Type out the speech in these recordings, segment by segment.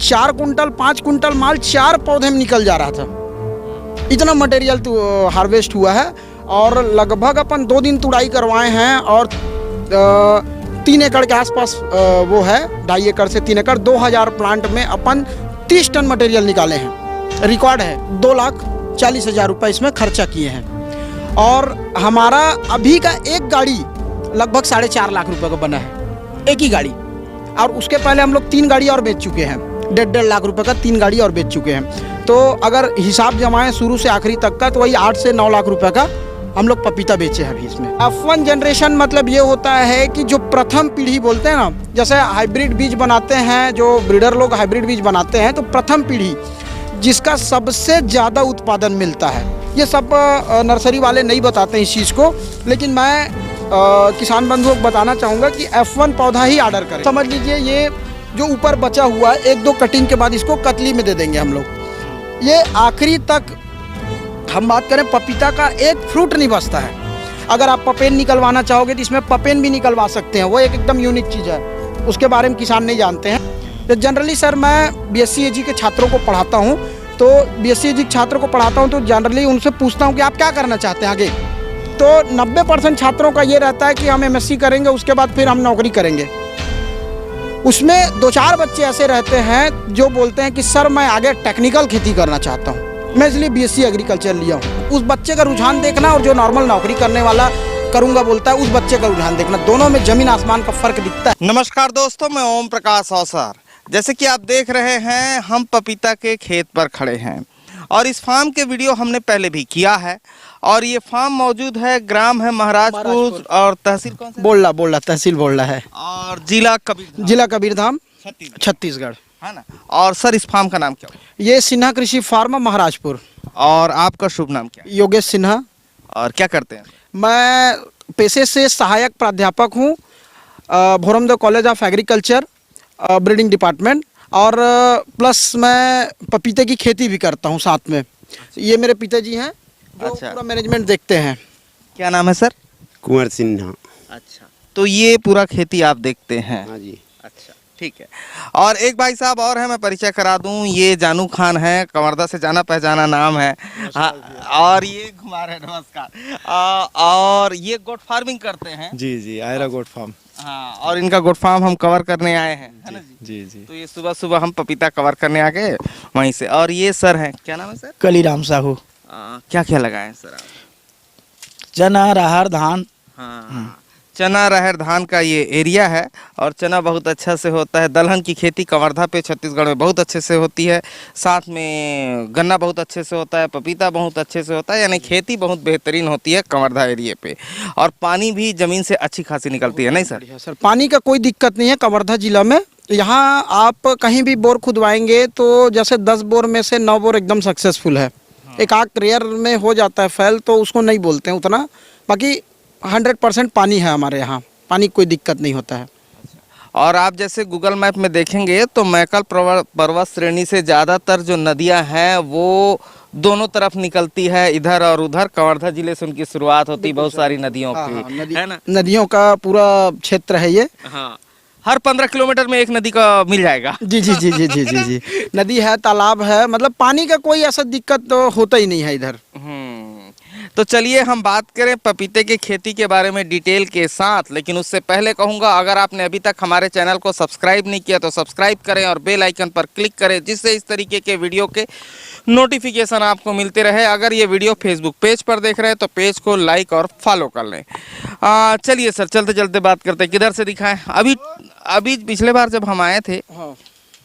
4 quintal 5 quintal माल 4 पौधे में निकल जा रहा था। इतना मटेरियल तो हार्वेस्ट हुआ है। और लगभग अपन 2 दिन तुड़ाई करवाए हैं और 3 एकड़ के आसपास वो है, 2.5 एकड़ से 3 एकड़ 2000 प्लांट में अपन 30 टन मटेरियल निकाले हैं। रिकॉर्ड है 2,40,000 रुपये इसमें खर्चा किए हैं। और हमारा अभी का एक गाड़ी लगभग 4.5 लाख रुपए का बना है, एक ही गाड़ी। और उसके पहले हम लोग 3 गाड़ी और बेच चुके हैं, 1.5 लाख रुपए का 3 गाड़ी और बेच चुके हैं। तो अगर हिसाब जमाएं शुरू से आखिरी तक का तो वही 8 से 9 लाख रुपए का हम लोग पपीता बेचे हैं अभी इसमें। F1 जनरेशन मतलब ये होता है कि जो प्रथम पीढ़ी बोलते हैं ना, जैसे हाइब्रिड बीज बनाते हैं, जो ब्रीडर लोग हाइब्रिड बीज बनाते हैं, तो प्रथम पीढ़ी जिसका सबसे ज़्यादा उत्पादन मिलता है। ये सब नर्सरी वाले नहीं बताते हैं इस चीज़ को, लेकिन मैं किसान बंधुओं को बताना चाहूँगा कि F1 पौधा ही ऑर्डर करें। समझ लीजिए ये जो ऊपर बचा हुआ है 1-2 कटिंग के बाद इसको कतली में दे देंगे हम लोग। ये आखिरी तक हम बात करें, पपीता का एक फ्रूट नहीं बचता है। अगर आप पपेन निकलवाना चाहोगे तो इसमें पपेन भी निकलवा सकते हैं, वो एक एकदम यूनिक चीज़ है, उसके बारे में किसान नहीं जानते हैं। तो जनरली सर मैं BSc AG के छात्रों को पढ़ाता हूँ, तो BSc AG के छात्रों को पढ़ाता हूँ तो जनरली उनसे पूछता हूँ कि आप क्या करना चाहते हैं आगे। तो 90% छात्रों का ये रहता है कि हम MSc करेंगे, उसके बाद फिर हम नौकरी करेंगे। उसमें 2-4 बच्चे ऐसे रहते हैं जो बोलते हैं कि सर मैं आगे टेक्निकल खेती करना चाहता हूँ, मैं इसलिए BSc एग्रीकल्चर लिया हूँ। उस बच्चे का रुझान देखना और जो नॉर्मल नौकरी करने वाला करूँगा बोलता है, उस बच्चे का रुझान देखना, दोनों में ज़मीन आसमान का फ़र्क दिखता है। नमस्कार दोस्तों, मैं ओम प्रकाश अवसर। जैसे कि आप देख रहे हैं, हम पपीता के खेत पर खड़े हैं और इस फार्म के वीडियो हमने पहले भी किया है। और ये फार्म मौजूद है, ग्राम है महाराजपुर और तहसील कौन सा? बोलला तहसील बोलला है और जिला कबीरधाम छत्तीसगढ़ है ना। और सर इस फार्म का नाम क्या है? ये सिन्हा कृषि फार्म महाराजपुर। और आपका शुभ नाम क्या है? योगेश सिन्हा। और क्या करते हैं? मैं पेशे से सहायक प्राध्यापक हूँ, Bhoramdev college of agriculture, breeding department. और प्लस मैं पपीते की खेती भी करता हूँ साथ में। ये मेरे पिताजी हैं जो पूरा मैनेजमेंट देखते हैं। क्या नाम है सर? कुंवर सिन्हा। अच्छा, तो ये पूरा खेती आप देखते हैं? हाँ जी। अच्छा, ठीक है। और एक भाई साहब और हैं, मैं परिचय करा दूं, ये जानू खान है, कवर्धा से जाना पहचाना नाम है। और ये घुमार है, नमस्कार। और ये गोट फार्मिंग करते हैं? जी आयरा गोट फार्म। हाँ, और इनका गोट फार्म हम कवर करने आए हैं, है ना जी? जी। तो ये सुबह सुबह हम पपीता कवर करने आ गए वहीं से। और ये सर हैं, क्या नाम है सर? कलीराम साहू। क्या क्या लगाए सर आप? चना, राहर, धान। हाँ, चना राहर धान का ये एरिया है और चना बहुत अच्छा से होता है। दलहन की खेती कवर्धा पे छत्तीसगढ़ में बहुत अच्छे से होती है, साथ में गन्ना बहुत अच्छे से होता है, पपीता बहुत अच्छे से होता है, यानी खेती बहुत बेहतरीन होती है कवर्धा एरिया पे। और पानी भी ज़मीन से अच्छी खासी निकलती है, नहीं सर? सर पानी का कोई दिक्कत नहीं है कवर्धा जिला में। यहाँ आप कहीं भी बोर खुदवाएंगे तो जैसे 10 बोर में से 9 बोर एकदम सक्सेसफुल है। एक आग रेयर में हो जाता है फेल, तो उसको नहीं बोलते हैं उतना, बाकी 100% पानी है हमारे यहाँ, पानी की कोई दिक्कत नहीं होता है। और आप जैसे गूगल मैप में देखेंगे तो मैकल पर्वत श्रेणी से ज़्यादातर जो नदियाँ हैं वो दोनों तरफ निकलती है, इधर और उधर। कवर्धा जिले से उनकी शुरुआत होती है बहुत सारी नदियों की, है ना? नदियों का पूरा क्षेत्र है ये। हाँ, हर 15 किलोमीटर में एक नदी का मिल जाएगा। जी। नदी है, तालाब है, मतलब पानी का कोई ऐसा दिक्कत तो होता ही नहीं है इधर। तो चलिए हम बात करें पपीते की खेती के बारे में डिटेल के साथ। लेकिन उससे पहले कहूँगा, अगर आपने अभी तक हमारे चैनल को सब्सक्राइब नहीं किया तो सब्सक्राइब करें और बेल आइकन पर क्लिक करें, जिससे इस तरीके के वीडियो के नोटिफिकेशन आपको मिलते रहे। अगर ये वीडियो फेसबुक पेज पर देख रहे हैं तो पेज को लाइक और फॉलो कर लें। चलिए सर, चलते चलते बात करते हैं, किधर से दिखाएं? अभी पिछले बार जब हम आए थे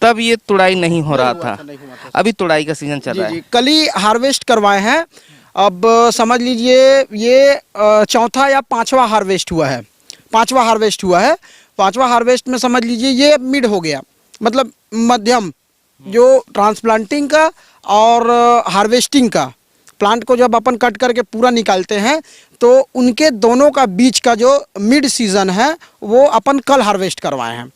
तब ये तुड़ाई नहीं हो रहा था, अभी तुड़ाई का सीजन चल रहा है। कल ही हार्वेस्ट करवाए हैं। अब समझ लीजिए ये 4था या 5वां हार्वेस्ट हुआ है। 5वां हार्वेस्ट में समझ लीजिए ये मिड हो गया, मतलब मध्यम, जो ट्रांसप्लांटिंग का और हार्वेस्टिंग का। प्लांट को जब अपन कट करके पूरा निकालते हैं तो उनके दोनों का बीच का जो मिड सीजन है वो अपन कल हार्वेस्ट करवाए हैं।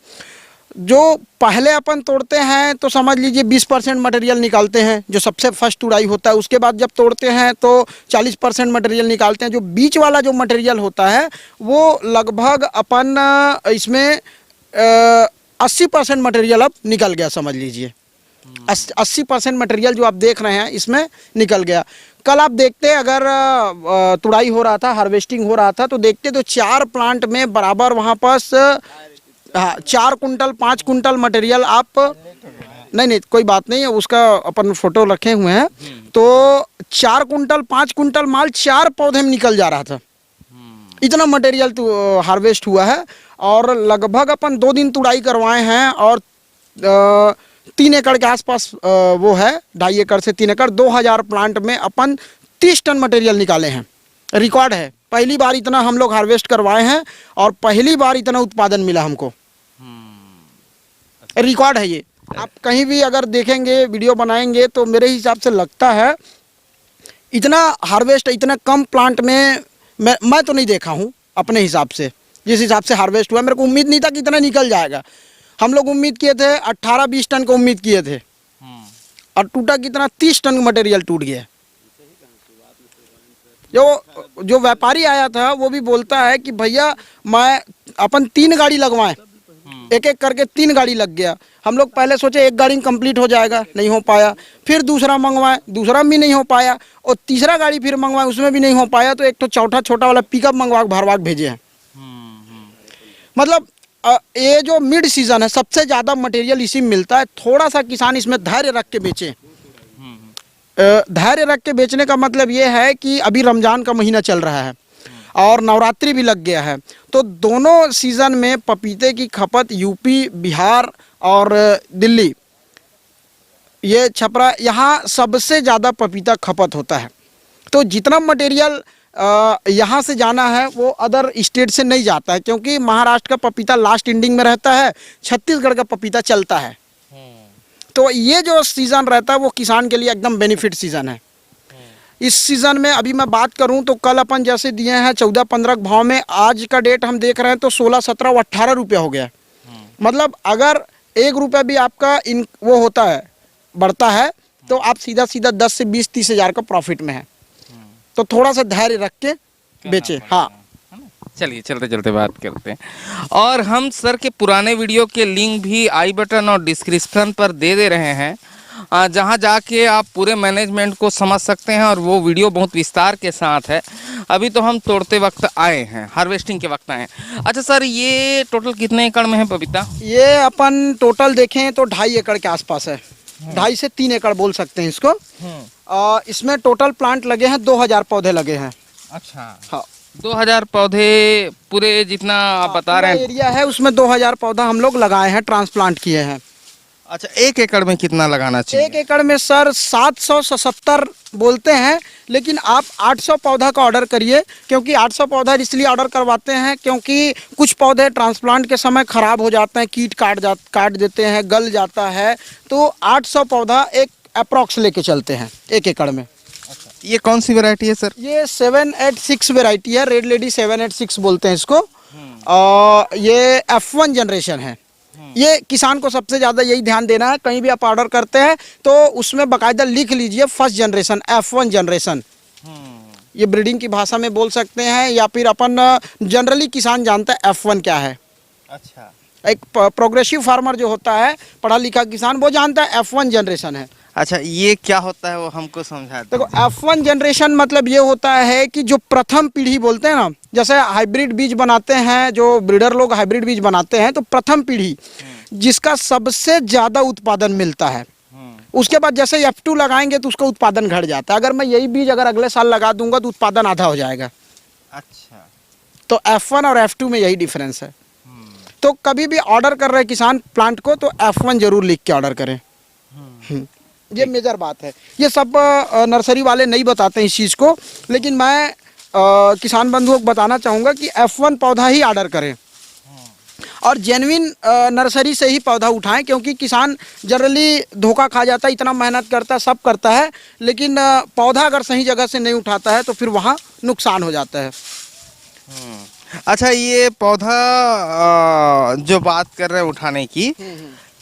जो पहले अपन तोड़ते हैं तो समझ लीजिए 20% मटेरियल निकालते हैं, जो सबसे फर्स्ट तुड़ाई होता है। उसके बाद जब तोड़ते हैं तो 40% मटेरियल निकालते हैं। जो बीच वाला जो मटेरियल होता है वो लगभग अपन इसमें 80% मटेरियल अब निकल गया समझ लीजिए। 80% मटेरियल जो आप देख रहे हैं इसमें निकल गया। कल आप देखते अगर तुड़ाई हो रहा था, हार्वेस्टिंग हो रहा था, तो देखते तो 4 प्लांट में बराबर वहाँ पास 4 कुंटल 5 कुंटल मटेरियल आप नहीं कोई बात नहीं है, उसका अपन फोटो रखे हुए हैं। तो 4 कुंटल 5 कुंटल माल 4 पौधे में निकल जा रहा था। इतना मटेरियल तो हार्वेस्ट हुआ है। और लगभग अपन 2 दिन तुड़ाई करवाए हैं और 3 एकड़ के आसपास वो है, 2.5 एकड़ से 3 एकड़, 2000 प्लांट में अपन 30 टन मटेरियल निकाले हैं। रिकॉर्ड है, पहली बार इतना हम लोग हार्वेस्ट करवाए हैं और पहली बार इतना उत्पादन मिला हमको। रिकॉर्ड है ये। आप कहीं भी अगर देखेंगे, वीडियो बनाएंगे, तो मेरे हिसाब से लगता है इतना हार्वेस्ट इतना कम प्लांट में मैं तो नहीं देखा हूँ अपने हिसाब से। जिस हिसाब से हार्वेस्ट हुआ, मेरे को उम्मीद नहीं था कि इतना निकल जाएगा। हम लोग उम्मीद किए थे 18-20 टन को उम्मीद किए थे और टूटा कितना 30 टन मटेरियल टूट गया। जो व्यापारी आया था वो भी बोलता है कि भैया मैं अपन 3 गाड़ी लगवाएं, एक एक करके 3 गाड़ी लग गया। हम लोग पहले सोचे 1 गाड़ी में कंप्लीट हो जाएगा, नहीं हो पाया। फिर दूसरा मंगवाए, दूसरा भी नहीं हो पाया, और तीसरा गाड़ी फिर मंगवाए, उसमें भी नहीं हो पाया। तो एक तो चौथा छोटा वाला पिकअप मंगवा के भरवा के भेजे हैं। मतलब ये जो मिड सीजन है सबसे ज़्यादा मटेरियल इसी में मिलता है। थोड़ा सा किसान इसमें धैर्य रख के बेचे। धैर्य रख के बेचने का मतलब ये है कि अभी रमज़ान का महीना चल रहा है और नवरात्रि भी लग गया है, तो दोनों सीज़न में पपीते की खपत यूपी, बिहार और दिल्ली, ये छपरा, यहाँ सबसे ज़्यादा पपीता खपत होता है। तो जितना मटेरियल यहाँ से जाना है वो अदर स्टेट से नहीं जाता है, क्योंकि महाराष्ट्र का पपीता लास्ट एंडिंग में रहता है, छत्तीसगढ़ का पपीता चलता है। तो ये जो सीज़न रहता है वो किसान के लिए एकदम बेनिफिट सीज़न है। इस सीज़न में अभी मैं बात करूं तो कल अपन जैसे दिए हैं 14-15 भाव में, आज का डेट हम देख रहे हैं तो 16, 17, 18 रुपया हो गया। मतलब अगर 1 रुपया भी आपका वो होता है, बढ़ता है, तो आप सीधा 10 से 20, 30 हज़ार का प्रॉफिट में है। तो थोड़ा सा धैर्य रख के बेचे। हाँ, चलिए चलते चलते बात करते हैं। और हम सर के पुराने वीडियो के लिंक भी आई बटन और डिस्क्रिप्शन पर दे रहे हैं, जहां जाके आप पूरे मैनेजमेंट को समझ सकते हैं, और वो वीडियो बहुत विस्तार के साथ है। अभी तो हम तोड़ते वक्त आए हैं, हार्वेस्टिंग के वक्त आए हैं। अच्छा सर, ये टोटल कितने एकड़ में है पपीता? ये अपन टोटल देखें तो 2.5 एकड़ के आसपास है। 2.5 से 3 एकड़ बोल सकते हैं इसको। इसमें टोटल प्लांट लगे हैं 2000 पौधे लगे हैं। अच्छा, हाँ, 2000 पौधे पूरे जितना आप बता रहे हैं एरिया है उसमें 2000 पौधा हम लोग लगाए हैं, ट्रांसप्लांट किए हैं। अच्छा, 1 एकड़ में कितना लगाना चाहिए? 1 एकड़ में सर 777 बोलते हैं, लेकिन आप 800 पौधा का ऑर्डर करिए, क्योंकि 800 पौधा इसलिए ऑर्डर करवाते हैं क्योंकि कुछ पौधे ट्रांसप्लांट के समय ख़राब हो जाते हैं, कीट काट देते हैं, गल जाता है। तो 800 पौधा एक अप्रॉक्स लेके चलते हैं 1 एकड़ में। अच्छा, ये कौन सी वैरायटी है सर? ये 786 वैरायटी है, रेड लेडी 786 बोलते हैं इसको। ये F1 जनरेशन है। ये किसान को सबसे ज़्यादा यही ध्यान देना है, कहीं भी आप ऑर्डर करते हैं तो उसमें बाकायदा लिख लीजिए फर्स्ट जनरेशन, F1 जनरेशन। ये ब्रीडिंग की भाषा में बोल सकते हैं, या फिर अपन जनरली किसान जानता है F1 क्या है। अच्छा, एक प्रोग्रेसिव फार्मर जो होता है, पढ़ा लिखा किसान, वो जानता है F1 जनरेशन है। अच्छा, ये क्या होता है वो हमको समझा दो। देखो, F1 जनरेशन मतलब ये होता है कि जो प्रथम पीढ़ी बोलते हैं ना, जैसे हाइब्रिड बीज बनाते हैं, जो ब्रीडर लोग हाइब्रिड बीज बनाते हैं, तो प्रथम पीढ़ी जिसका सबसे ज़्यादा उत्पादन मिलता है। उसके बाद जैसे F2 लगाएंगे तो उसका उत्पादन घट जाता है। अगर मैं यही बीज अगर अगले साल लगा दूंगा तो उत्पादन आधा हो जाएगा। अच्छा, तो F1 और F2 में यही डिफरेंस है। तो कभी भी ऑर्डर कर रहे किसान प्लांट को तो F1 जरूर लिख के ऑर्डर करें। ये मेजर बात है। ये सब नर्सरी वाले नहीं बताते इस चीज़ को, लेकिन मैं किसान बंधुओं को बताना चाहूँगा कि F1 पौधा ही ऑर्डर करें और जेन्युइन नर्सरी से ही पौधा उठाएं, क्योंकि किसान जनरली धोखा खा जाता है, इतना मेहनत करता है, सब करता है, लेकिन पौधा अगर सही जगह से नहीं उठाता है तो फिर वहाँ नुकसान हो जाता है। अच्छा, ये पौधा जो बात कर रहे हैं उठाने की,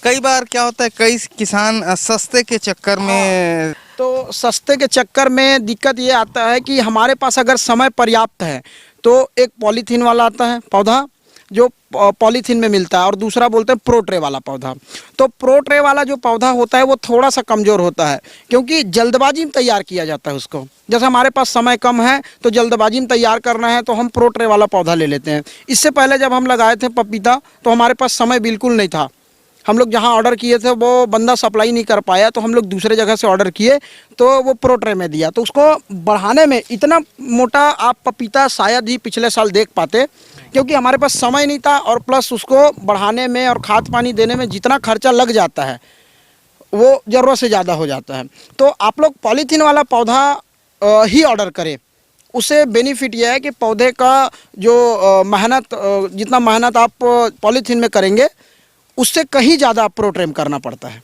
कई बार क्या होता है, कई किसान सस्ते के चक्कर में तो सस्ते के चक्कर में दिक्कत ये आता है कि हमारे पास अगर समय पर्याप्त है तो एक पॉलीथीन वाला आता है पौधा, जो पॉलीथीन में मिलता है, और दूसरा बोलते हैं प्रो ट्रे वाला पौधा। तो प्रो ट्रे वाला जो पौधा होता है वो थोड़ा सा कमज़ोर होता है, क्योंकि जल्दबाजी में तैयार किया जाता है उसको। जैसे हमारे पास समय कम है तो जल्दबाजी में तैयार करना है तो हम प्रो ट्रे वाला पौधा ले लेते हैं। इससे पहले जब हम लगाए थे पपीता तो हमारे पास समय बिल्कुल नहीं था। हम लोग जहाँ ऑर्डर किए थे वो बंदा सप्लाई नहीं कर पाया, तो हम लोग दूसरे जगह से ऑर्डर किए तो वो प्रो ट्रे में दिया। तो उसको बढ़ाने में इतना मोटा आप पपीता शायद ही पिछले साल देख पाते, क्योंकि हमारे पास समय नहीं था, और प्लस उसको बढ़ाने में और खाद पानी देने में जितना खर्चा लग जाता है वो ज़रूरत से ज़्यादा हो जाता है। तो आप लोग पॉलीथीन वाला पौधा ही ऑर्डर करें। उससे बेनिफिट यह है कि पौधे का जो मेहनत, जितना मेहनत आप पॉलीथीन में करेंगे उससे कहीं ज़्यादा आप प्रोट्रेम करना पड़ता है।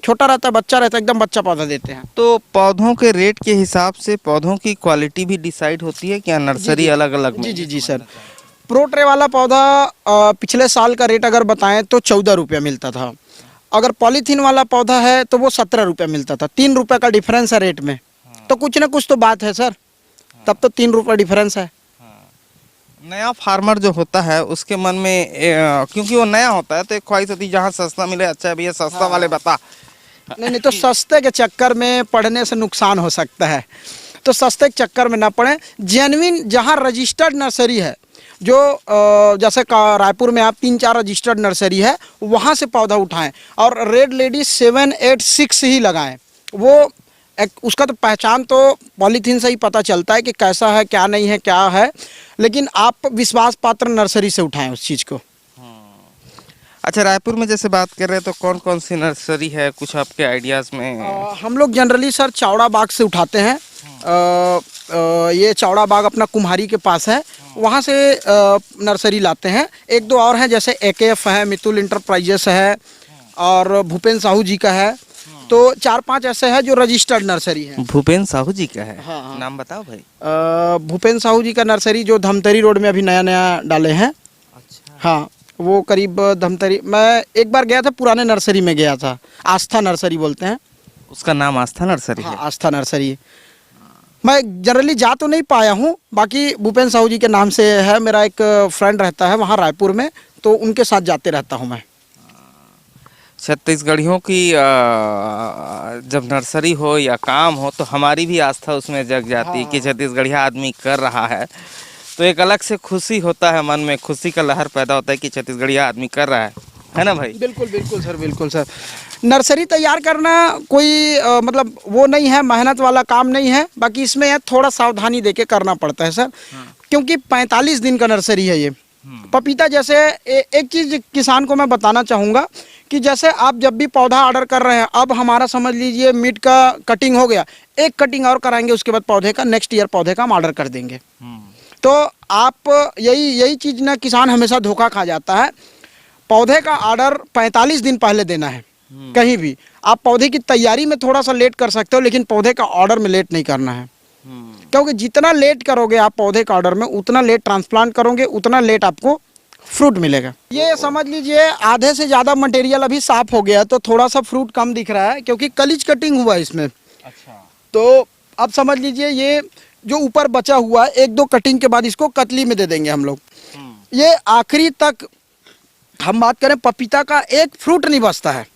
छोटा रहता है, बच्चा रहता है, एकदम बच्चा पौधा देते हैं। तो पौधों के रेट के हिसाब से पौधों की क्वालिटी भी डिसाइड होती है क्या? नर्सरी अलग अलग में? जी सर। प्रो ट्रे वाला पौधा पिछले साल का रेट अगर बताएं तो 14 रुपये मिलता था। अगर पॉलीथीन वाला पौधा है तो वो 17 रुपये मिलता था। 3 रुपये का डिफरेंस है रेट में। तो कुछ ना कुछ तो बात है सर, तब तो 3 रुपये डिफरेंस है। नया फार्मर जो होता है उसके मन में क्योंकि वो नया होता है तो एक ख्वाहिश होती है जहाँ सस्ता मिले, अच्छा भैया सस्ता वाले बता। नहीं तो सस्ते के चक्कर में पढ़ने से नुकसान हो सकता है, तो सस्ते के चक्कर में ना पड़े। जेन्युइन जहाँ रजिस्टर्ड नर्सरी है, जो जैसे रायपुर में आप 3-4 रजिस्टर्ड नर्सरी है, वहाँ से पौधा उठाएं और रेड लेडी 786 ही लगाएं। वो उसका तो पहचान तो पॉलीथीन से ही पता चलता है कि कैसा है, क्या नहीं है, क्या है, लेकिन आप विश्वास पात्र नर्सरी से उठाएं उस चीज़ को। अच्छा, रायपुर में जैसे बात कर रहे हैं तो कौन कौन सी नर्सरी है, कुछ आपके आइडियाज़ में? हम लोग जनरली सर चौड़ा बाग से उठाते हैं। ये चौड़ा बाग अपना कुम्हारी के पास है, वहाँ से नर्सरी लाते हैं। 1-2 और हैं, जैसे AKF है, मितुल इंटरप्राइजेस है, और भूपेन साहू जी का है। तो 4-5 ऐसे हैं जो रजिस्टर्ड नर्सरी है। भूपेन साहू जी का है? हाँ। नाम बताओ भाई। भूपेन साहू जी का नर्सरी जो धमतरी रोड में अभी नया नया डाले हैं। अच्छा। हाँ, वो करीब धमतरी, मैं एक बार गया था, पुराने नर्सरी में गया था, आस्था नर्सरी बोलते हैं। उसका नाम आस्था नर्सरी हाँ, है? आस्था नर्सरी। मैं जनरली जा तो नहीं पाया हूँ, बाकी भूपेन साहू जी के नाम से है। मेरा एक फ्रेंड रहता है वहाँ रायपुर में, तो उनके साथ जाते रहता हूँ मैं। छत्तीसगढ़ियों की जब नर्सरी हो या काम हो तो हमारी भी आस्था उसमें जग जाती है कि छत्तीसगढ़िया आदमी कर रहा है, तो एक अलग से खुशी होता है, मन में खुशी का लहर पैदा होता है कि छत्तीसगढ़िया आदमी कर रहा है ना भाई? बिल्कुल बिल्कुल सर, बिल्कुल सर। नर्सरी तैयार करना कोई मतलब वो नहीं है, मेहनत वाला काम नहीं है। बाकी इसमें थोड़ा सावधानी देके करना पड़ता है सर, क्योंकि 45 दिन का नर्सरी है ये। पपीता जैसे एक चीज़ किसान को मैं बताना चाहूँगा कि जैसे आप जब भी पौधा ऑर्डर कर रहे हैं, अब हमारा समझ लीजिए मिड का कटिंग हो गया, एक कटिंग और कराएंगे, उसके बाद पौधे का नेक्स्ट ईयर पौधे का हम ऑर्डर कर देंगे। तो आप यही चीज़ ना, किसान हमेशा धोखा खा जाता है। पौधे का ऑर्डर 45 दिन पहले देना है। कहीं भी आप पौधे की तैयारी में थोड़ा सा लेट कर सकते हो, लेकिन पौधे का ऑर्डर में लेट नहीं करना है, क्योंकि जितना लेट करोगे आप पौधे का ऑर्डर में, उतना लेट ट्रांसप्लांट करोगे, उतना लेट आपको फ्रूट मिलेगा। ये समझ लीजिए आधे से ज़्यादा मटेरियल अभी साफ हो गया, तो थोड़ा सा फ्रूट कम दिख रहा है क्योंकि कलिज कटिंग हुआ है इसमें। अच्छा। तो अब समझ लीजिए ये जो ऊपर बचा हुआ है, 1-2 कटिंग के बाद इसको कतली में दे देंगे हम लोग। ये आखिरी तक हम बात करें, पपीता का एक फ्रूट नहीं बचता है,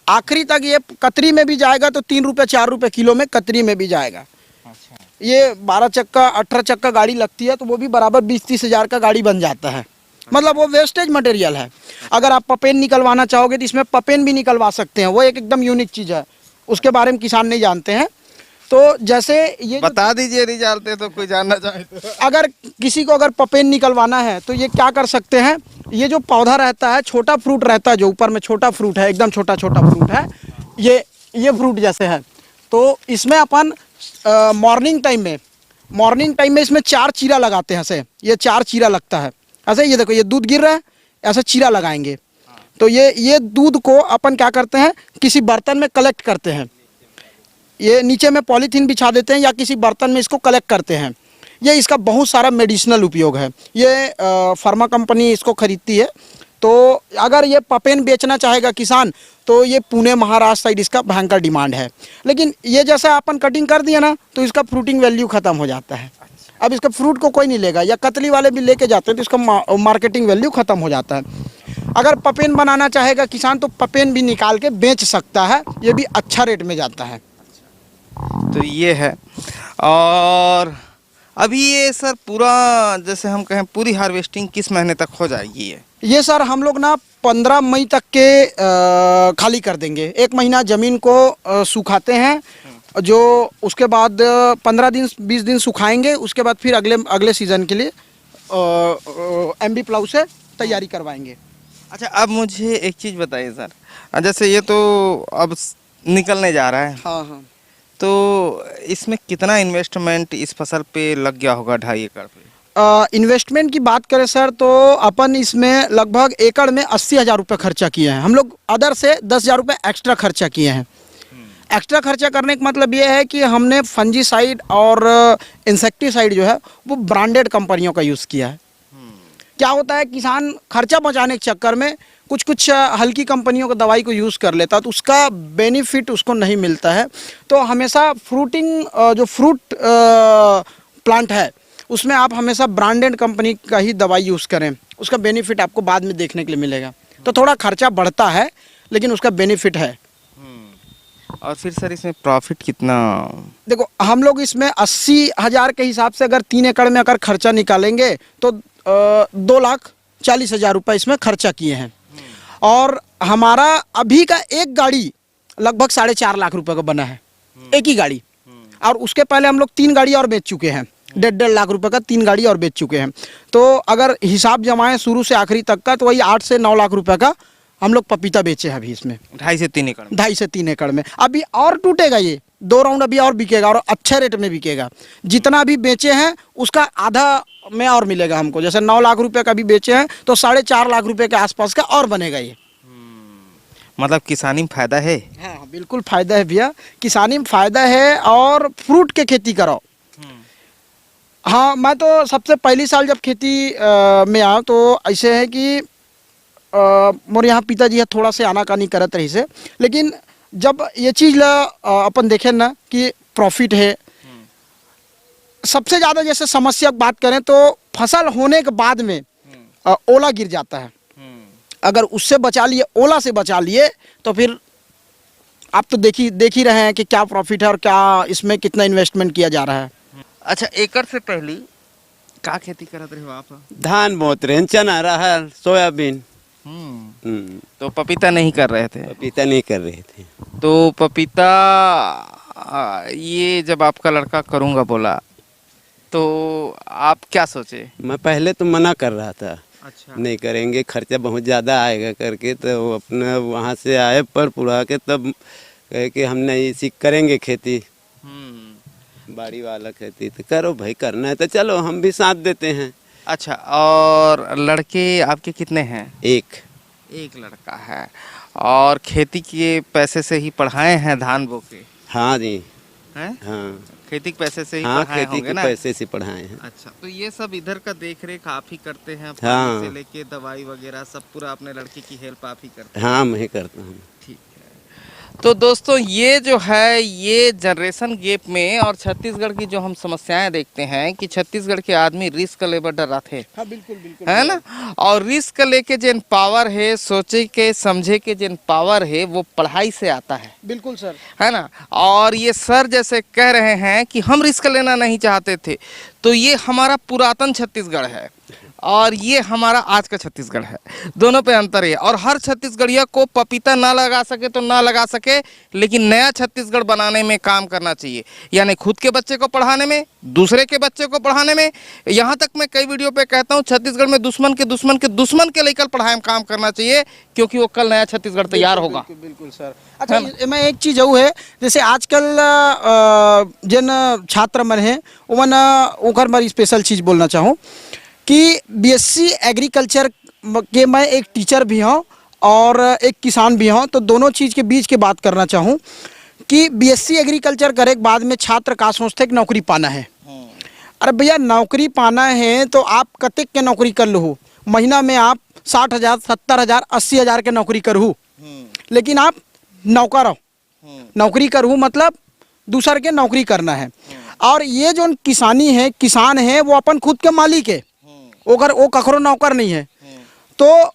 आखिरी तक ये कतरी में भी जाएगा तो 3 रुपये 4 रुपये किलो में कतरी में भी जाएगा। अच्छा। ये 12 चक्का 18 चक्का गाड़ी लगती है, तो वो भी बराबर 20-30 हज़ार का गाड़ी बन जाता है। मतलब वो वेस्टेज मटेरियल है। अगर आप पपेन निकलवाना चाहोगे तो इसमें पपेन भी निकलवा सकते हैं, वो एक एकदम यूनिक चीज़ है, उसके बारे में किसान नहीं जानते हैं। तो जैसे ये बता दीजिए, नहीं जानते तो कोई जानना चाहे तो। अगर किसी को अगर पपेन निकलवाना है तो ये क्या कर सकते हैं, ये जो पौधा रहता है, छोटा फ्रूट रहता है, जो ऊपर में छोटा फ्रूट है, एकदम छोटा छोटा फ्रूट है, ये फ्रूट जैसे है, तो इसमें अपन मॉर्निंग टाइम में इसमें 4 चीरा लगाते हैं। ऐसे ये 4 चीरा लगता है, ऐसे ये देखो, ये दूध गिर रहा है, ऐसे चीरा लगाएंगे। तो ये दूध को अपन क्या करते हैं, किसी बर्तन में कलेक्ट करते हैं। ये नीचे में पॉलीथीन बिछा देते हैं या किसी बर्तन में इसको कलेक्ट करते हैं। ये इसका बहुत सारा मेडिसिनल उपयोग है। ये फार्मा कंपनी इसको खरीदती है। तो अगर ये पपेन बेचना चाहेगा किसान, तो ये पुणे महाराष्ट्र साइड इसका भयंकर डिमांड है। लेकिन ये जैसा अपन कटिंग कर दिया ना, तो इसका फ्रूटिंग वैल्यू ख़त्म हो जाता है। अब इसका फ्रूट को कोई नहीं लेगा, या कतली वाले भी लेके जाते हैं तो इसका मार्केटिंग वैल्यू ख़त्म हो जाता है। अगर पपेन बनाना चाहेगा किसान तो पपेन भी निकाल के बेच सकता है, ये भी अच्छा रेट में जाता है। तो ये है। और अभी ये सर पूरा जैसे हम कहें पूरी हार्वेस्टिंग किस महीने तक हो जाएगी ये सर हम लोग ना 15 मई तक के खाली कर देंगे। 1 महीना ज़मीन को सुखाते हैं, जो उसके बाद 15 दिन 20 दिन सुखाएंगे, उसके बाद फिर अगले सीज़न के लिए MB प्लाऊ से तैयारी करवाएंगे। अच्छा, अब मुझे एक चीज़ बताइए सर, जैसे ये तो अब निकलने जा रहा है, हाँ हाँ, तो इसमें कितना इन्वेस्टमेंट इस फसल पे लग गया होगा 2.5 एकड़ पे? इन्वेस्टमेंट की बात करें सर तो अपन इसमें लगभग एकड़ में 80,000 रुपये खर्चा किए हैं। हम लोग अदर से 10,000 रुपये एक्स्ट्रा खर्चा किए हैं। एक्स्ट्रा खर्चा करने का मतलब ये है कि हमने फंजीसाइड और इंसेक्टिसाइड जो है वो ब्रांडेड कंपनियों का यूज़ किया है। क्या होता है, किसान खर्चा बचाने के चक्कर में कुछ हल्की कंपनियों का दवाई को यूज़ कर लेता है तो उसका बेनिफिट उसको नहीं मिलता है। तो हमेशा जो फ्रूट प्लांट है उसमें आप हमेशा ब्रांडेड कंपनी का ही दवाई यूज़ करें, उसका बेनिफिट आपको बाद में देखने के लिए मिलेगा। तो थोड़ा खर्चा बढ़ता है लेकिन उसका बेनिफिट है। और फिर सर इसमें प्रॉफिट कितना? देखो, हम लोग इसमें 80,000 के हिसाब से अगर 3 एकड़ में अगर खर्चा निकालेंगे तो 2,40,000 रुपये इसमें खर्चा किए हैं। और हमारा अभी का एक गाड़ी लगभग 4.5 लाख रुपए का बना है, एक ही गाड़ी। और उसके पहले हम लोग 3 गाड़ी और बेच चुके हैं, 1.5 लाख रुपए का 3 गाड़ी और बेच चुके हैं। तो अगर हिसाब जमाएं शुरू से आखिरी तक का तो वही 8 से 9 लाख रुपए का हम लोग पपीता बेचे हैं अभी इसमें। 2.5 से 3 एकड़ में? 2.5 से 3 एकड़ में अभी और टूटेगा, ये 2 राउंड अभी और बिकेगा और अच्छे रेट में बिकेगा। जितना अभी बेचे हैं उसका आधा में और मिलेगा हमको। जैसे 9 लाख रुपए का भी बेचे हैं तो 4.5 लाख रुपए के आसपास का और बनेगा ये। मतलब किसानी में फायदा है? हाँ बिल्कुल फायदा है भैया, किसानी में फायदा है। और फ्रूट के खेती करो। हाँ, मैं तो सबसे पहली साल जब खेती में आया तो ऐसे है कि मोरे यहाँ पिताजी है थोड़ा से आनाकानी करत रही से, लेकिन जब ये चीज़ अपन देखें ना कि प्रॉफिट है। सबसे ज़्यादा जैसे समस्या की बात करें तो फसल होने के बाद में ओला गिर जाता है। अगर उससे बचा लिए, ओला से बचा लिए, तो फिर आप तो देख ही रहे हैं कि क्या प्रॉफिट है और क्या इसमें कितना इन्वेस्टमेंट किया जा रहा है। अच्छा, एकड़ से पहले क्या खेती करत रहे हो आप? धान बोत रहे हैं, चना, अरहर, सोयाबीन। तो पपीता नहीं कर रहे थे? पपीता नहीं कर रहे थे। तो पपीता ये जब आपका लड़का करूँगा बोला तो आप क्या सोचे? मैं पहले तो मना कर रहा था। अच्छा। नहीं करेंगे, खर्चा बहुत ज़्यादा आएगा करके। तो वो अपना वहाँ से आए पर पुरा के तब कहे कि हम नहीं इसी करेंगे खेती, बाड़ी वाला खेती। तो करो भाई, करना है तो चलो, हम भी साथ देते हैं। अच्छा, और लड़के आपके कितने हैं? एक लड़का है। और खेती के पैसे से ही पढ़ाए हैं धान बो के? हाँ जी, हैं? हाँ खेती के पैसे से ही हाँ, पढ़ाए खेती होंगे के ना? पैसे से पढ़ाए हैं। अच्छा, तो ये सब इधर का देख रेख आप ही करते हैं? हाँ। पानी से लेके दवाई वगैरह सब पूरा अपने लड़के की हेल्प आप ही करते हैं? हाँ, मैं करता हूँ। ठीक है। तो दोस्तों, ये जो है ये जनरेशन गैप में और छत्तीसगढ़ की जो हम समस्याएं देखते हैं कि छत्तीसगढ़ के आदमी रिस्क लेबर डर रहा थे। हाँ बिल्कुल बिल्कुल है ना? और रिस्क लेके जिन पावर है, सोचे के समझे के जिन पावर है, वो पढ़ाई से आता है। बिल्कुल सर, है ना? और ये सर जैसे कह रहे हैं कि हम रिस्क लेना नहीं चाहते थे, तो ये हमारा पुरातन छत्तीसगढ़ है और ये हमारा आज का छत्तीसगढ़ है। दोनों पे अंतर है। और हर छत्तीसगढ़िया को पपीता ना लगा सके तो ना लगा सके, लेकिन नया छत्तीसगढ़ बनाने में काम करना चाहिए। यानी खुद के बच्चे को पढ़ाने में, दूसरे के बच्चे को पढ़ाने में। यहाँ तक मैं कई वीडियो पे कहता हूँ छत्तीसगढ़ में दुश्मन के लेकर पढ़ाई में काम करना चाहिए, क्योंकि वो कल नया छत्तीसगढ़ तैयार होगा। बिल्कुल सर। अच्छा, मैं एक चीज़ वो है, जैसे आजकल जिन छात्र मन है उमन ओकर मैं स्पेशल चीज़ बोलना चाहूँ कि BSc एग्रीकल्चर के मैं एक टीचर भी हूँ और एक किसान भी हूँ, तो दोनों चीज़ के बीच की बात करना चाहूँ कि BSc एग्रीकल्चर करे के बाद में छात्र का सोचते कि नौकरी पाना है। अरे भैया, नौकरी पाना है तो आप कतेक के नौकरी कर लो, महीना में आप 60,000, 70,000, 80,000 के नौकरी करूँ, लेकिन आप नौकर हो। नौकरी करूँ मतलब दूसर के नौकरी करना है। और ये जो किसानी है, किसान है, वो अपन खुद के मालिक है, वो कखरो नौकर नहीं है। तो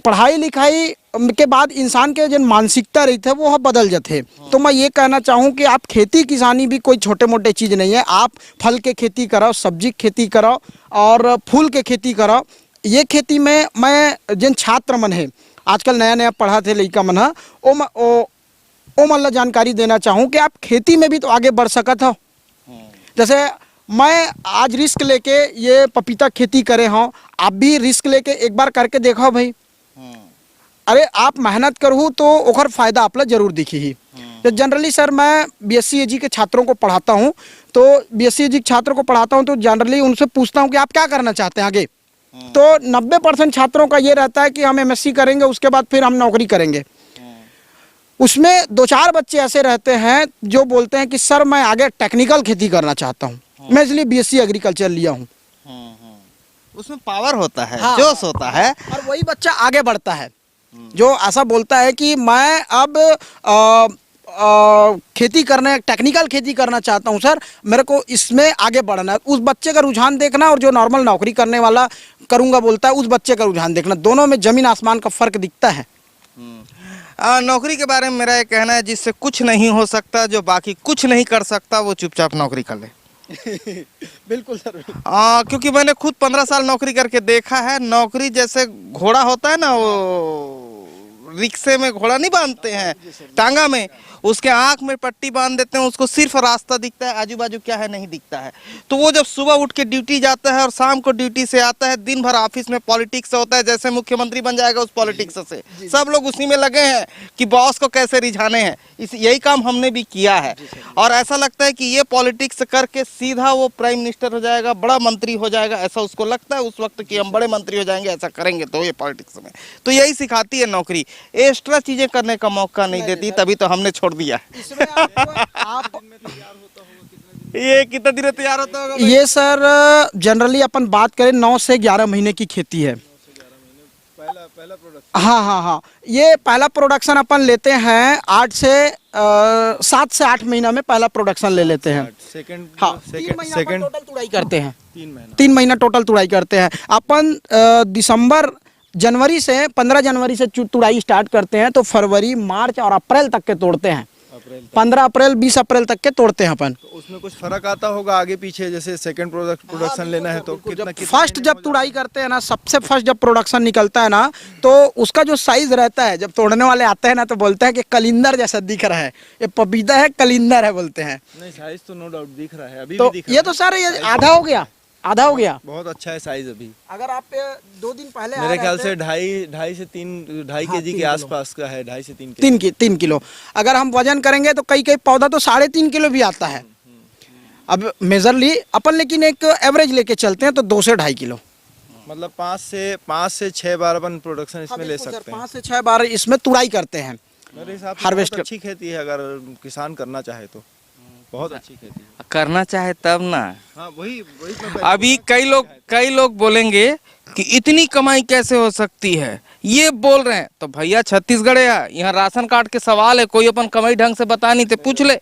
पढ़ाई लिखाई के बाद इंसान के जो मानसिकता रही थे वो बदल जाते। तो मैं ये कहना चाहूँ कि आप खेती किसानी भी कोई छोटे मोटे चीज़ नहीं है। आप फल के खेती करो, सब्जी की खेती करो और फूल के खेती करो। ये खेती में मैं जिन छात्र मन है आजकल नया नया पढ़ा थे लड़का मन है ओ मतलब जानकारी देना चाहूँ कि आप खेती में भी तो आगे बढ़ सकत हो। जैसे मैं आज रिस्क लेके ये पपीता खेती करे हूँ, आप भी रिस्क लेके एक बार करके देखो भाई। अरे आप मेहनत करूँ तो ओकर फायदा आप ला जरूर दिखी ही। तो जनरली सर मैं बीएससी एजी के छात्रों को पढ़ाता हूँ, तो बीएससी एजी के छात्रों को पढ़ाता हूँ तो जनरली उनसे पूछता हूँ कि आप क्या करना चाहते हैं आगे। तो 90% छात्रों का ये रहता है कि हम एमएससी करेंगे, उसके बाद फिर हम नौकरी करेंगे। उसमें 2-4 बच्चे ऐसे रहते हैं जो बोलते हैं कि सर मैं आगे टेक्निकल खेती करना चाहता हूँ, मैं इसलिए बीएससी एग्रीकल्चर लिया हूँ। उसमें पावर होता है, हाँ, जोश होता है, और वही बच्चा आगे बढ़ता है जो ऐसा बोलता है कि मैं अब खेती करने, टेक्निकल खेती करना चाहता हूँ सर, मेरे को इसमें आगे बढ़ना है। उस बच्चे का रुझान देखना और जो नॉर्मल नौकरी करने वाला करूँगा बोलता है, उस बच्चे का रुझान देखना, दोनों में ज़मीन आसमान का फ़र्क दिखता है। नौकरी के बारे में मेरा ये कहना है, जिससे कुछ नहीं हो सकता, जो बाकी कुछ नहीं कर सकता, वो चुपचाप नौकरी कर ले। बिल्कुल सर। क्योंकि मैंने खुद 15 साल नौकरी करके देखा है। नौकरी जैसे घोड़ा होता है ना, वो रिक्शे में घोड़ा नहीं बांधते हैं टांगा में, उसके आंख में पट्टी बांध देते हैं, उसको सिर्फ रास्ता दिखता है, आजू बाजू क्या है नहीं दिखता है। तो वो जब सुबह उठ के ड्यूटी जाता है और शाम को ड्यूटी से आता है, दिन भर ऑफिस में पॉलिटिक्स होता है, जैसे मुख्यमंत्री बन जाएगा उस पॉलिटिक्स से सब लोग उसी में लगे हैं कि बॉस को कैसे रिझाने हैं। यही काम हमने भी किया है और ऐसा लगता है कि ये पॉलिटिक्स करके सीधा वो प्राइम मिनिस्टर हो जाएगा, बड़ा मंत्री हो जाएगा, ऐसा उसको लगता है उस वक्त कि हम बड़े मंत्री हो जाएंगे, ऐसा करेंगे तो ये पॉलिटिक्स में। तो यही सिखाती है नौकरी, एक्स्ट्रा चीजें करने का मौका नहीं देती, तभी तो हमने छोड़ दिया। इसमें आप ये कितना दिन में तैयार होता होगा? ये सर जनरली अपन बात करें 9 से 11 महीने की खेती है। पहला प्रोडक्शन। हाँ, ये पहला प्रोडक्शन अपन लेते हैं 7 से 8 महीना में पहला प्रोडक्शन ले लेते हैं। सेकंड, हाँ, सेकंड टोटल तुड़ाई करते हैं। 3 महीना टोटल तुड़ाई करते हैं अपन। जनवरी से 15 जनवरी से तुड़ाई स्टार्ट करते हैं, तो फरवरी, मार्च और अप्रैल तक के तोड़ते हैं। 15 अप्रैल 20 अप्रैल तक के तोड़ते हैं अपन। तो उसमें कुछ फर्क आता होगा आगे पीछे, जैसे सेकंड प्रोडक्शन लेना है तो कितना फर्स्ट जब तुड़ाई करते हैं ना, सबसे फर्स्ट जब प्रोडक्शन निकलता है ना, तो उसका जो साइज रहता है, जब तोड़ने वाले आते हैं ना तो बोलते हैं कि कलिंदर जैसा दिख रहा है, ये पपीता है, कलिंदर है बोलते हैं। नहीं, साइज तो नो डाउट दिख रहा है, अभी तो भी दिख रहा ये तो सर ये आधा हो गया। बहुत अच्छा है साइज। अभी अगर आप 2 दिन पहले मेरे ख्याल से 2.5 से 3 केजी के आसपास का है, 2.5 से 3 किलो। अगर हम वजन करेंगे तो कई पौधा तो 3.5 किलो भी आता है। अब मेजरली अपन लेकिन एक एवरेज लेके चलते हैं तो 2 से 2.5 किलो, मतलब 5 से 6 बार अपन प्रोडक्शन इसमें ले सकते हैं। 5 से 6 बार इसमें तुड़ाई करते हैं। मेरे हिसाब से हार्वेस्ट बहुत अच्छी खेती है, अगर किसान करना चाहे तो बहुत अच्छी खेती है। करना चाहे तब ना। हाँ, वही अभी कई लोग बोलेंगे कि इतनी कमाई कैसे हो सकती है, ये बोल रहे हैं। तो भैया छत्तीसगढ़ है, यहाँ राशन कार्ड के सवाल है, कोई अपन कमाई ढंग से बता नहीं थे, पूछ ले,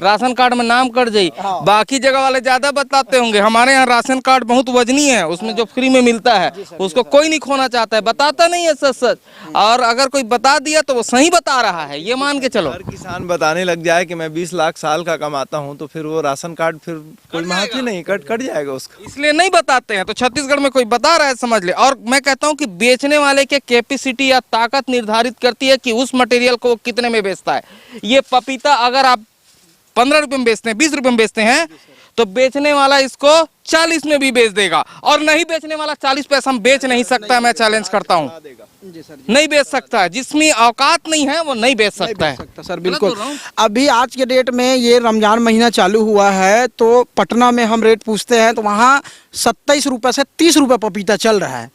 राशन कार्ड में नाम कट जाई। बाकी जगह वाले ज्यादा बताते होंगे, हमारे यहाँ राशन कार्ड बहुत वजनी है, उसमें जो फ्री में मिलता है उसको कोई नहीं खोना चाहता है, बताता नहीं है सच। और अगर कोई बता दिया तो वो सही बता रहा है, ये मान के चलो। हर किसान बताने लग जाए कि मैं 20 लाख साल का कमाता हूँ, तो फिर वो राशन कार्ड फिर कोई महत्व ही नहीं, कट जाएगा उसका। इसलिए नहीं बताते हैं। तो छत्तीसगढ़ में कोई बता रहा है समझ ले। और मैं कहता हूँ कि बेचने वाले के कैपेसिटी या ताकत निर्धारित करती है कि उस मटेरियल को कितने में बेचता है। ये पपीता अगर आप 15 रुपए में बेचते हैं, 20 रुपए में बेचते हैं, तो बेचने वाला इसको 40 में भी बेच देगा। और नहीं बेचने वाला 40 पैसा में बेच नहीं सकता, मैं चैलेंज करता हूँ, नहीं बेच सकता है। जिसमें औकात नहीं है वो नहीं बेच सकता है। सर बिल्कुल। अभी आज के डेट में ये रमजान महीना चालू हुआ है, तो पटना में हम रेट पूछते हैं तो वहाँ 27 रुपए से 30 रुपए पपीता चल रहा है।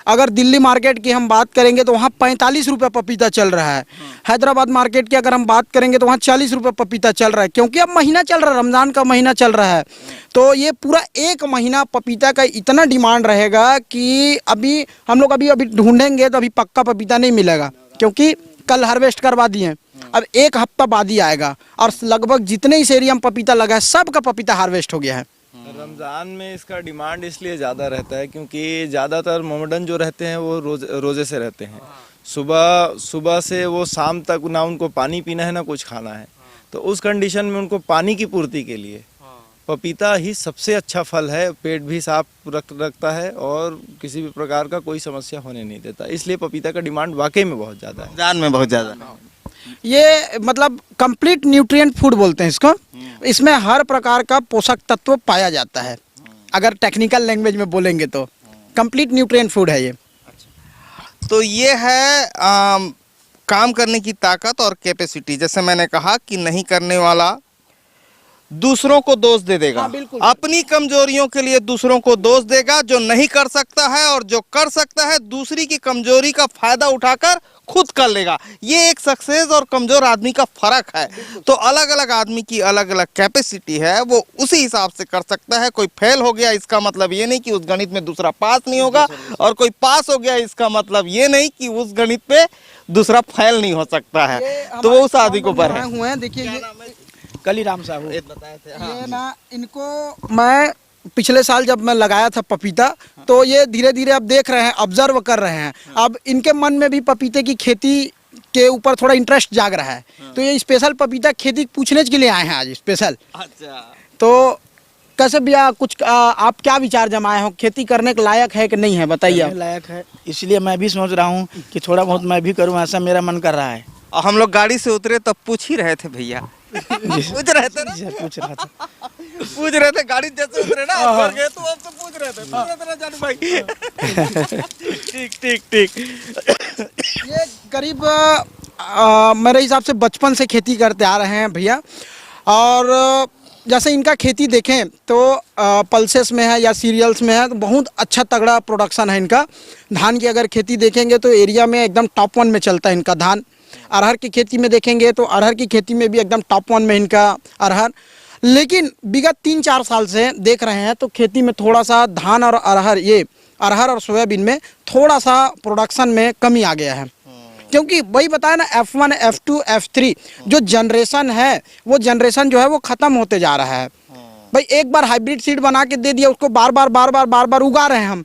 अगर दिल्ली मार्केट की हम बात करेंगे तो वहाँ 45 रुपये पपीता चल रहा है। हैदराबाद मार्केट की अगर हम बात करेंगे तो वहाँ 40 रुपये पपीता चल रहा है, क्योंकि अब महीना चल रहा है, रमज़ान का महीना चल रहा है। तो ये पूरा 1 महीना पपीता का इतना डिमांड रहेगा कि अभी हम लोग अभी ढूंढेंगे तो अभी पक्का पपीता नहीं मिलेगा, क्योंकि कल हार्वेस्ट करवा दिए, अब 1 हफ्ता बाद ही आएगा और लगभग जितने इस एरिया में पपीता लगा है सब का पपीता हार्वेस्ट हो गया है। रमज़ान में इसका डिमांड इसलिए ज़्यादा रहता है क्योंकि ज़्यादातर मोमडन जो रहते हैं वो रोज़े से रहते हैं। सुबह से वो शाम तक ना उनको पानी पीना है ना कुछ खाना है, तो उस कंडीशन में उनको पानी की पूर्ति के लिए पपीता ही सबसे अच्छा फल है। पेट भी साफ रखता है और किसी भी प्रकार का कोई समस्या होने नहीं देता, इसलिए पपीता का डिमांड वाकई में बहुत ज़्यादा है। जान में बहुत ज़्यादा। ये मतलब कंप्लीट न्यूट्रिएंट फूड बोलते हैं इसको। इसमें हर प्रकार का पोषक तत्व पाया जाता है, अगर टेक्निकल लैंग्वेज में बोलेंगे तो कंप्लीट न्यूट्रिएंट फूड है ये। तो ये है काम करने की ताकत और कैपेसिटी। जैसे मैंने कहा कि नहीं करने वाला दूसरों को दोष दे देगा, हाँ, बिल्कुल। अपनी कमजोरियों के लिए दूसरों को दोष देगा। जो नहीं कर सकता है और जो कर सकता है दूसरी की कमजोरी का फायदा उठाकर खुद कर लेगा। ये एक सक्सेस और कमजोर आदमी का फर्क है। तो अलग अलग आदमी की अलग अलग कैपेसिटी है, वो उसी हिसाब से कर सकता है। कोई फेल हो गया इसका मतलब ये नहीं कि उस गणित में दूसरा पास नहीं होगा, और कोई पास हो गया इसका मतलब ये नहीं कि उस गणित पे दूसरा फेल नहीं हो सकता है। तो वो उस आदमी को ऊपर है। हुए हैं, देखिए ये कलीराम साहब बताए थे। ये ना इनको मैं पिछले साल जब मैं लगाया था पपीता, तो ये धीरे धीरे अब देख रहे हैं, ऑब्जर्व कर रहे हैं। अब इनके मन में भी पपीते की खेती के ऊपर थोड़ा इंटरेस्ट जाग रहा है, तो ये स्पेशल पपीता खेती पूछने के लिए आए हैं आज स्पेशल। अच्छा, तो कैसे भैया कुछ आप क्या विचार जमाए हो, खेती करने के लायक है कि नहीं है, बताइए आप। लायक है, इसलिए मैं भी सोच रहा हूँ कि थोड़ा बहुत मैं भी करूँ, ऐसा मेरा मन कर रहा है। और हम लोग गाड़ी से उतरे तब पूछ ही रहे थे भैया। पूछ रहे थे ना? पूछ रहा था। पूछ रहे थे, गाड़ी जैसे उतरे ना आप घर गए तो आपसे पूछ रहे थे ना जानू भाई। ठीक। ये करीब मेरे हिसाब से बचपन से खेती करते आ रहे हैं भैया, और जैसे इनका खेती देखें तो पल्सेस में है या सीरियल्स में है, तो बहुत अच्छा तगड़ा प्रोडक्शन है इनका। धान की अगर खेती देखेंगे तो एरिया में एकदम टॉप 1 में चलता है इनका धान। अरहर की खेती में देखेंगे तो अरहर की खेती में भी एकदम टॉप 1 में इनका अरहर। लेकिन विगत 3-4 साल से देख रहे हैं तो खेती में थोड़ा सा धान और अरहर और सोयाबीन में थोड़ा सा प्रोडक्शन में कमी आ गया है, क्योंकि वही बताया ना, F1 F2 F3 जो जनरेशन है, वो जनरेशन जो है वो ख़त्म होते जा रहा है। भाई एक बार हाइब्रिड सीड बना के दे दिया, उसको बार बार उगा रहे हैं हम।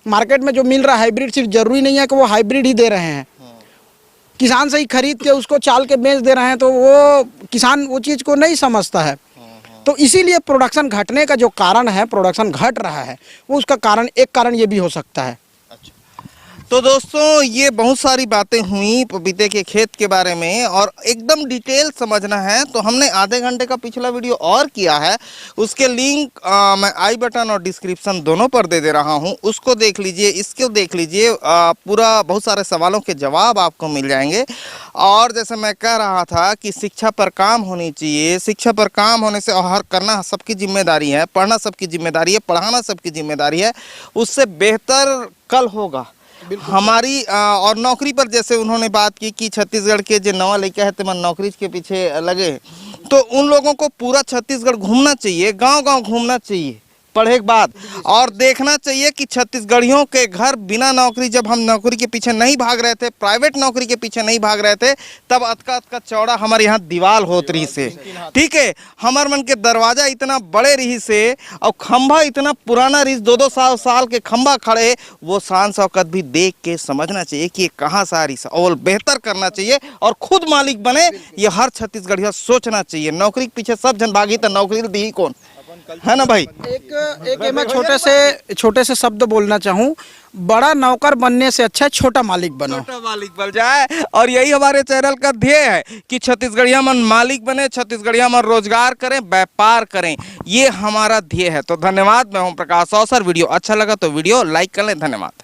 मार्केट में जो मिल रहा है हाइब्रिड सीड, जरूरी नहीं है कि वो हाइब्रिड ही दे रहे हैं, किसान से ही खरीद के उसको चाल के बेच दे रहे हैं, तो वो किसान वो चीज़ को नहीं समझता है। तो इसीलिए प्रोडक्शन घटने का जो कारण है, प्रोडक्शन घट रहा है, वो उसका कारण, एक कारण ये भी हो सकता है। तो दोस्तों ये बहुत सारी बातें हुई पपीते के खेत के बारे में, और एकदम डिटेल समझना है तो हमने आधे घंटे का पिछला वीडियो और किया है। उसके लिंक मैं आई बटन और डिस्क्रिप्शन दोनों पर दे रहा हूँ, उसको देख लीजिए, इसको देख लीजिए। पूरा बहुत सारे सवालों के जवाब आपको मिल जाएंगे। और जैसे मैं कह रहा था कि शिक्षा पर काम होनी चाहिए, शिक्षा पर काम होने से हर करना सबकी जिम्मेदारी है, पढ़ना सबकी जिम्मेदारी है, पढ़ाना सबकी जिम्मेदारी है, उससे बेहतर कल होगा हमारी। और नौकरी पर जैसे उन्होंने बात की कि छत्तीसगढ़ के जो नवा लड़का है तो नौकरी के पीछे लगे, तो उन लोगों को पूरा छत्तीसगढ़ घूमना चाहिए, गांव-गांव घूमना चाहिए पढ़े के बाद, और देखना चाहिए कि छत्तीसगढ़ियों के घर बिना नौकरी, जब हम नौकरी के पीछे नहीं भाग रहे थे, प्राइवेट नौकरी के पीछे नहीं भाग रहे थे, तब अतका चौड़ा हमारे यहाँ दीवार होत रही से, ठीक है। हमारे मन के दरवाजा इतना बड़े रही से, और खंभा इतना पुराना रही, 2-2 साल के खंभा खड़े, वो शान शौकत भी देख के समझना चाहिए कि ये कहाँ से आ रही से, और बेहतर करना चाहिए और खुद मालिक बने, ये हर छत्तीसगढ़िया सोचना चाहिए। नौकरी के पीछे सब जन भागी तो नौकरी दी कौन है ना भाई। एक मैं छोटे से शब्द बोलना चाहूँ, बड़ा नौकर बनने से अच्छा छोटा मालिक बनो, छोटा मालिक बन जाए। और यही हमारे चैनल का ध्येय है कि छत्तीसगढ़िया मन मालिक बने, छत्तीसगढ़िया मन रोजगार करें, व्यापार करें, ये हमारा ध्येय है। तो धन्यवाद, मैं ओम प्रकाश अवसर। वीडियो अच्छा लगा तो वीडियो लाइक कर लें। धन्यवाद।